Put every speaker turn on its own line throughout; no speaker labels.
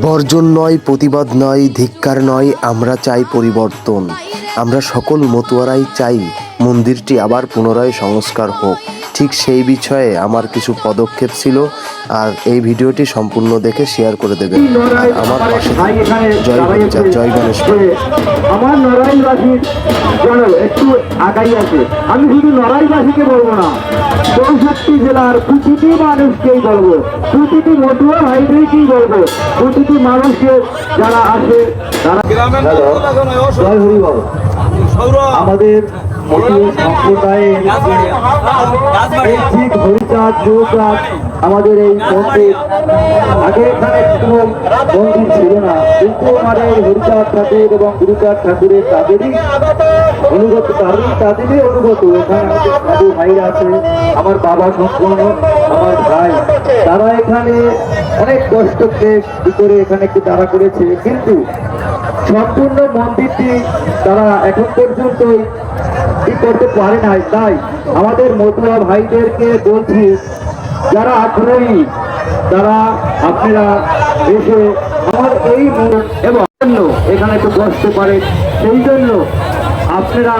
বর্জন নয়, প্রতিবাদ নয়, ধিক্কার নয়, আমরা চাই পরিবর্তন। আমরা সকল মতুয়ারাই চাই মন্দিরটি আবার পুনরায় সংস্কার হোক। ঠিক সেই বিষয়ে আমার কিছু পদক্ষেপ ছিল, আর এই ভিডিওটি সম্পূর্ণ দেখে শেয়ার করে দেবেন। আর আমার পাশে জয় হরিচাঁদ, জয় গণেশ।
আমার নড়াইলবাসীর জন্য একটু আগাই আছে। আমি শুধু নড়াইলবাসীকে বলবো না, 64 জেলার প্রতিটি মানুষকেই বলবো, প্রতিটি মতুয়া ভাইদেরকেই বলবো, প্রতিটি মানুষকে যারা আছে তারা জয় হরি বল। আমাদের সম্প্রদায়ের হরিচাঁদ গুরুচাঁদ আমাদের এই মন্দির, আগে এখানে কোনো মন্দির ছিল না, কিন্তু আমাদের হরিচাঁদ ঠাকুর এবং গুরুচাঁদ ঠাকুরের তাদেরই অনুগত, তাদেরই অনুগত। এখানে আমাদের সাধু ভাইরা আছে, আমার বাবা সম্পূর্ণ, আমার ভাই, তারা এখানে অনেক কষ্টকে করে এখানে একটু দাঁড়া করেছে, কিন্তু সম্পূর্ণ মন্দিরটি তারা এখন পর্যন্ত করতে পারে নাই। তাই আমাদের মতুয়া ভাইদেরকে বলছি, যারা আগ্রহী তারা আপনারা এসে আমার এই এবং এখানে একটু বসতে পারে। সেই জন্য আপনারা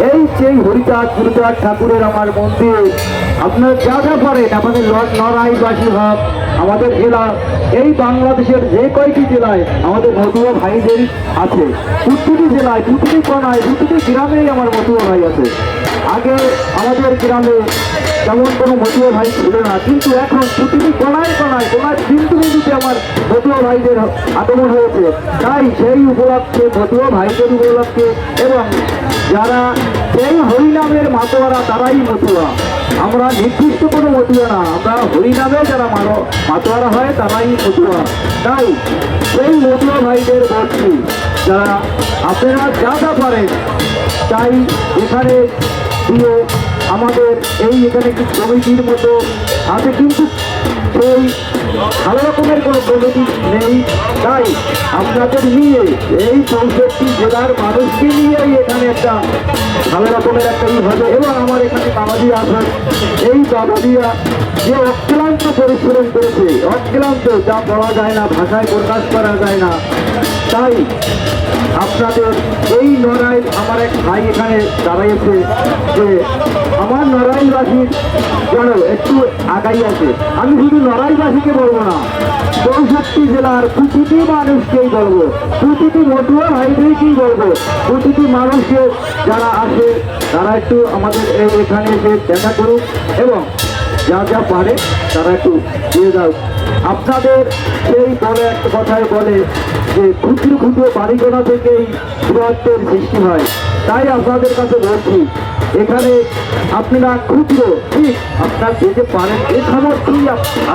এই সেই হরিচাঁদ গুরুচাঁদ ঠাকুরের আমার মন্দির আপনারা যা যা পারেন, আমাদের নড়াইলবাসী ভাব আমাদের জেলা, এই বাংলাদেশের যে কয়টি জেলায় আমাদের মতুয়া ভাইদের আছে, প্রতিটি জেলায়, প্রতিটি কোনায়, প্রতিটি গ্রামেই আমার মতুয়া ভাই আছে। আগে আমাদের গ্রামে তেমন কোনো মতুয়া ভাই ছিল না, কিন্তু এখন প্রতিটি কোনায় কোনায় কোনায় বিন্দু বিন্দুতে আমার মতুয়া ভাইদের আগমন হয়েছে। তাই সেই উপলক্ষে মতুয়া ভাইদের উপলক্ষে এবং যারা সেই হরিনামের মাতোয়ারা তারাই মতুয়া, আমরা নির্দিষ্ট কোনো মতুয়া না, আমরা হরিনামে যারা মাতোয়ারা হয় তারাই মতুয়া। তাই সেই মতুয়া ভাইদের বলছি, যারা আপনারা যা যা পারেন তাই এখানে দিয়ে আমাদের এই এখানে একটি কমিটির মতো আছে, কিন্তু সেই ভালো রকমের কোনো কমিটি নেই। তাই আপনাদের নিয়ে এই 64 জেলার মানুষকে নিয়েই এখানে একটা ভালো রকমের একটা হবে। এবং আমার এখানে বাবাজি আছেন, এই বাবাজিরা যে অক্লান্ত পরিশ্রম করেছে, অক্লান্ত, যা বলা যায় না, ভাষায় প্রকাশ করা যায় না। তাই আপনাদের এই নড়াইল, আমার এক ভাই এখানে দাঁড়িয়েছে যে আমার নড়াইলবাসীর জন্য একটু আগাই আছে। আমি শুধু নড়াইলবাসীকে বলবো না, 64 জেলার প্রতিটি মানুষকেই বলবো, প্রতিটি মতুয়া ভাইদেরকেই বলবো, প্রতিটি মানুষকে যারা আসে তারা একটু আমাদের এখানে এসে দেখা করুক এবং যা যা পারে তারা একটু দিয়ে দাও। আপনাদের সেই বলে একটা কথায় বলে যে ক্ষুদ্র ক্ষুদ্র বাড়িগোনা থেকেই বৃহত্তের সৃষ্টি হয়। তাই আপনাদের কাছে বলছি, এখানে আপনারা ক্ষুদ্র, ঠিক আপনার যেতে পারেন, এ সামর্থ্যই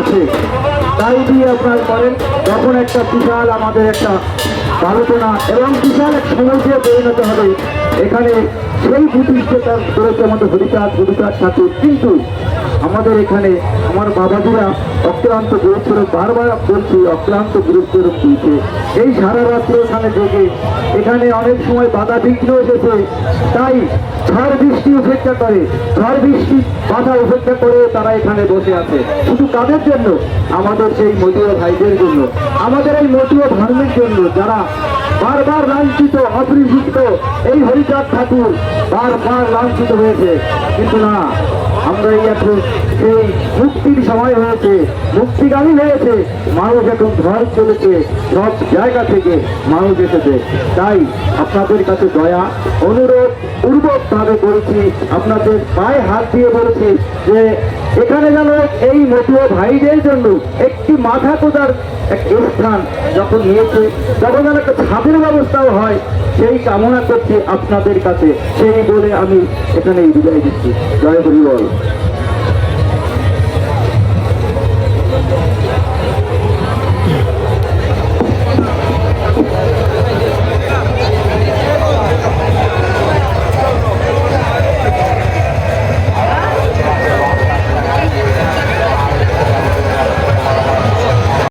আছে, তাই দিয়ে আপনার করেন, তখন একটা বিশাল আমাদের একটা আলোচনা এবং বিশাল এক সমাজে পরিণত হবে। এখানে সেই প্রতিষ্ঠাতা করেছে আমাদের হরিচাঁদ গুরুচাঁদ ঠাকুর, কিন্তু আমাদের এখানে আমার বাবাজিরা অক্লান্ত গুরুত্বরূপ, বারবার বলছি অক্লান্ত গুরুত্বরূপ দিয়েছে। এই সারা রাত্রে ওখানে জেগে এখানে অনেক সময় বাধা বিঘ্ন এসেছে, তাই ঝড় বৃষ্টি উপেক্ষা করে, ঝড় বৃষ্টি বাধা উপেক্ষা করে তারা এখানে বসে আছে। শুধু কাদের জন্য? আমাদের সেই মতুয়া ভাইদের জন্য, আমাদের এই মতুয়া ধর্মের জন্য, যারা বারবার লাঞ্ছিত, অপরিচিত। এই হরিচাঁদ ঠাকুর বারবার লাঞ্ছিত হয়েছে, কিন্তু না, আমরা এই এখন সেই মুক্তির সময় হয়েছে, মুক্তিগামী হয়েছে, মানুষ এখন ঘর চলেছে, সব জায়গা থেকে মানুষ এসেছে। তাই আপনাদের কাছে দয়া অনুরোধ পূর্বকভাবে বলছি, আপনাদের পায়ে হাত দিয়ে বলছি যে এখানে যেন এই মতুয়া ভাইদের জন্য একটি মাথা কোদার একটি স্থান যখন নিয়েছে, তখন যেন একটা ছাদের ব্যবস্থাও হয়, সেই কামনা করছি আপনাদের কাছে। সেই বলে আমি এখানে বিদায় দিচ্ছি। জয় হরি বল।